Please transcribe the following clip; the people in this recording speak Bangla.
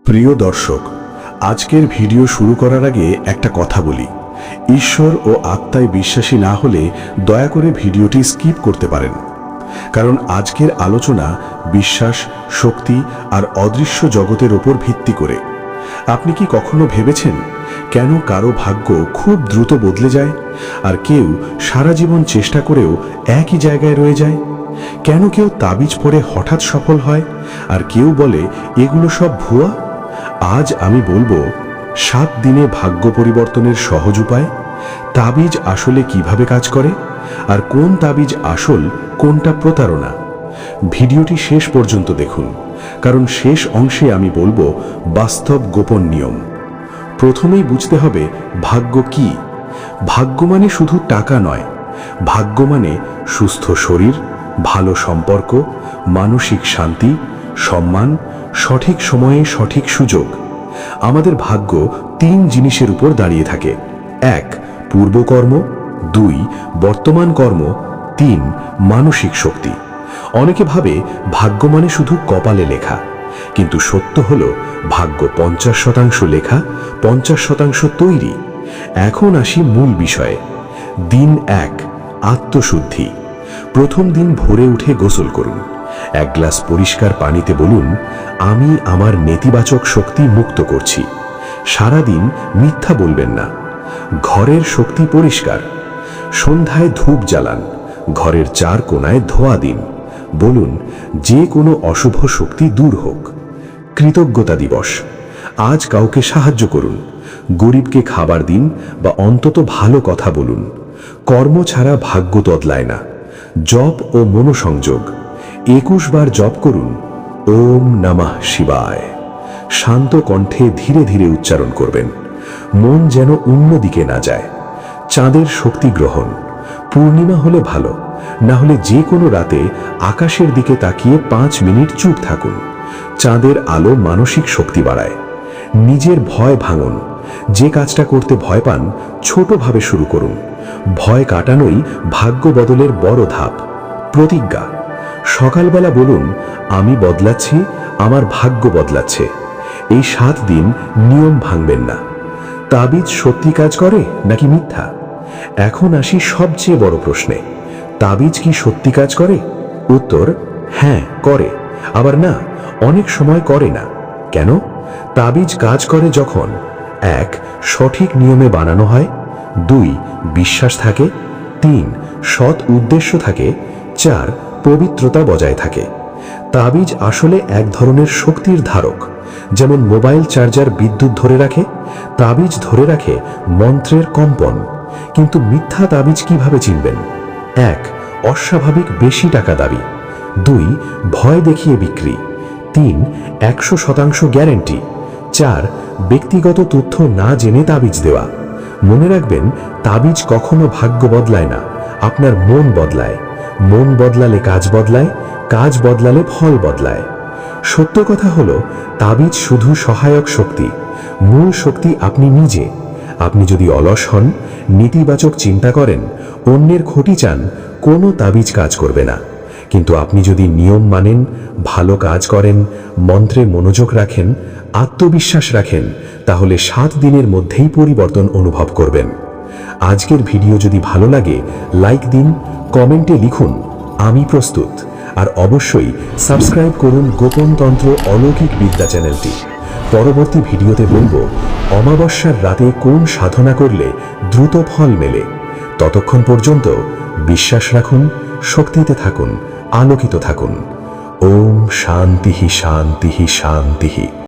প্রিয় দর্শক, আজকের ভিডিও শুরু করার আগে একটা কথা বলি। ঈশ্বর ও আত্মায় বিশ্বাসী না হলে দয়া করে ভিডিওটি স্কিপ করতে পারেন, কারণ আজকের আলোচনা বিশ্বাস, শক্তি আর অদৃশ্য জগতের ওপর ভিত্তি করে। আপনি কি কখনো ভেবেছেন কেন কারো ভাগ্য খুব দ্রুত বদলে যায় আর কেউ সারা জীবন চেষ্টা করেও একই জায়গায় রয়ে যায়? কেন কেউ তাবিজ পরে হঠাৎ সফল হয় আর কেউ বলে এগুলো সব ভুয়া? আজ আমি বলবো 7 দিনে ভাগ্য পরিবর্তনের সহজ উপায়, তাবিজ আসলে কিভাবে কাজ করে আর কোন তাবিজ আসল, কোনটা প্রতারণা। ভিডিওটি শেষ পর্যন্ত দেখুন, কারণ শেষ অংশে আমি বলবো বাস্তব গোপন নিয়ম। প্রথমেই বুঝতে হবে ভাগ্য কি। ভাগ্য মানে শুধু টাকা নয়, ভাগ্য মানে সুস্থ শরীর, ভালো সম্পর্ক, মানসিক শান্তি, সম্মান, সঠিক সময়ে সঠিক সুযোগ। আমাদের ভাগ্য 3 জিনিসের উপর দাঁড়িয়ে থাকে। 1 পূর্বকর্ম, 2 বর্তমান কর্ম, 3 মানসিক শক্তি। অনেকে ভাবে ভাগ্য মানে শুধু কপালে লেখা, কিন্তু সত্য হলো ভাগ্য 50% লেখা, 50% তৈরি। এখন আসি মূল বিষয়ে। দিন 1 আত্মশুদ্ধি। প্রথম দিন ভোরে উঠে গোসল করুন। 1 গ্লাস পরিষ্কার পানিতে বলুন, আমি আমার নেতিবাচক শক্তি মুক্ত করছি। সারাদিন মিথ্যা বলবেন না। ঘরের শক্তি পরিষ্কার। সন্ধ্যায় ধূপ জ্বালান, ঘরের 4 কোণায় ধোয়া দিন। বলুন, যে কোনো অশুভ শক্তি দূর হোক। কৃতজ্ঞতা দিবস। আজ কাউকে সাহায্য করুন, গরিবকে খাবার দিন বা অন্তত ভালো কথা বলুন। কর্ম ছাড়া ভাগ্য বদলায় না। জপ ও মনোসংযোগ। 21 বার জপ করুন, ওম নমঃ শিবায়। শান্ত কণ্ঠে ধীরে ধীরে উচ্চারণ করবেন, মন যেন অন্যদিকে না যায়। চাঁদের শক্তি গ্রহণ। পূর্ণিমা হলে ভালো, না হলে যে কোনো রাতে আকাশের দিকে তাকিয়ে 5 মিনিট চুপ থাকুন। চাঁদের আলো মানসিক শক্তি বাড়ায়। নিজের ভয় ভাঙুন। যে কাজটা করতে ভয় পান, ছোটভাবে শুরু করুন। ভয় কাটানোই ভাগ্য বদলের বড় ধাপ। প্রতিজ্ঞা। সকালবেলা বলুন, আমি বদলাচ্ছি, আমার ভাগ্য বদলাচ্ছে। এই 7 দিন নিয়ম ভাঙবেন না। তাবিজ সত্যি কাজ করে নাকি মিথ্যা? এখন আসি সবচেয়ে বড় প্রশ্নে, তাবিজ কি সত্যি কাজ করে? উত্তর, হ্যাঁ করে, আবার না, অনেক সময় করে না। কেন? তাবিজ কাজ করে যখন 1 সঠিক নিয়মে বানানো হয়, 2 বিশ্বাস থাকে, 3 সৎ উদ্দেশ্য থাকে, 4 পবিত্রতা বজায় থাকে। তাবিজ আসলে এক ধরনের শক্তির ধারক। যেমন মোবাইল চার্জার বিদ্যুৎ ধরে রাখে, তাবিজ ধরে রাখে মন্ত্রের কম্পন। কিন্তু মিথ্যা তাবিজ কিভাবে চিনবেন? 1 অস্বাভাবিক বেশি টাকা দাবি, 2 ভয় দেখিয়ে বিক্রি, 3 100% গ্যারেন্টি, 4 ব্যক্তিগত তথ্য না জেনে তাবিজ দেওয়া। মনে রাখবেন, তাবিজ কখনো ভাগ্য বদলায় না, আপনার মন বদলায়। মন বদলালে কাজ বদলায়, কাজ বদলালে ফল বদলায়। সত্য কথা হলো, তাবিজ শুধু সহায়ক শক্তি, মূল শক্তি আপনি নিজে। আপনি যদি অলস হন, নেতিবাচক চিন্তা করেন, অন্যের ক্ষতি চান, কোনো তাবিজ কাজ করবে না। কিন্তু আপনি যদি নিয়ম মানেন, ভালো কাজ করেন, মন্ত্রে মনোযোগ রাখেন, আত্মবিশ্বাস রাখেন, তাহলে 7 দিনের মধ্যেই পরিবর্তন অনুভব করবেন। আজকের ভিডিও যদি ভালো লাগে, লাইক দিন, কমেন্টে লিখুন আমি প্রস্তুত, আর অবশ্যই সাবস্ক্রাইব করুন গোপন তন্ত্র অলৌকিক বিদ্যা চ্যানেলটি। পরবর্তী ভিডিওতে বলবো অমাবস্যার রাতে কোন সাধনা করলে দ্রুত ফল মেলে। ততক্ষণ পর্যন্ত বিশ্বাস রাখুন, শক্তিতে থাকুন, আলোকিত থাকুন। ওম শান্তিহি শান্তিহি শান্তিহি।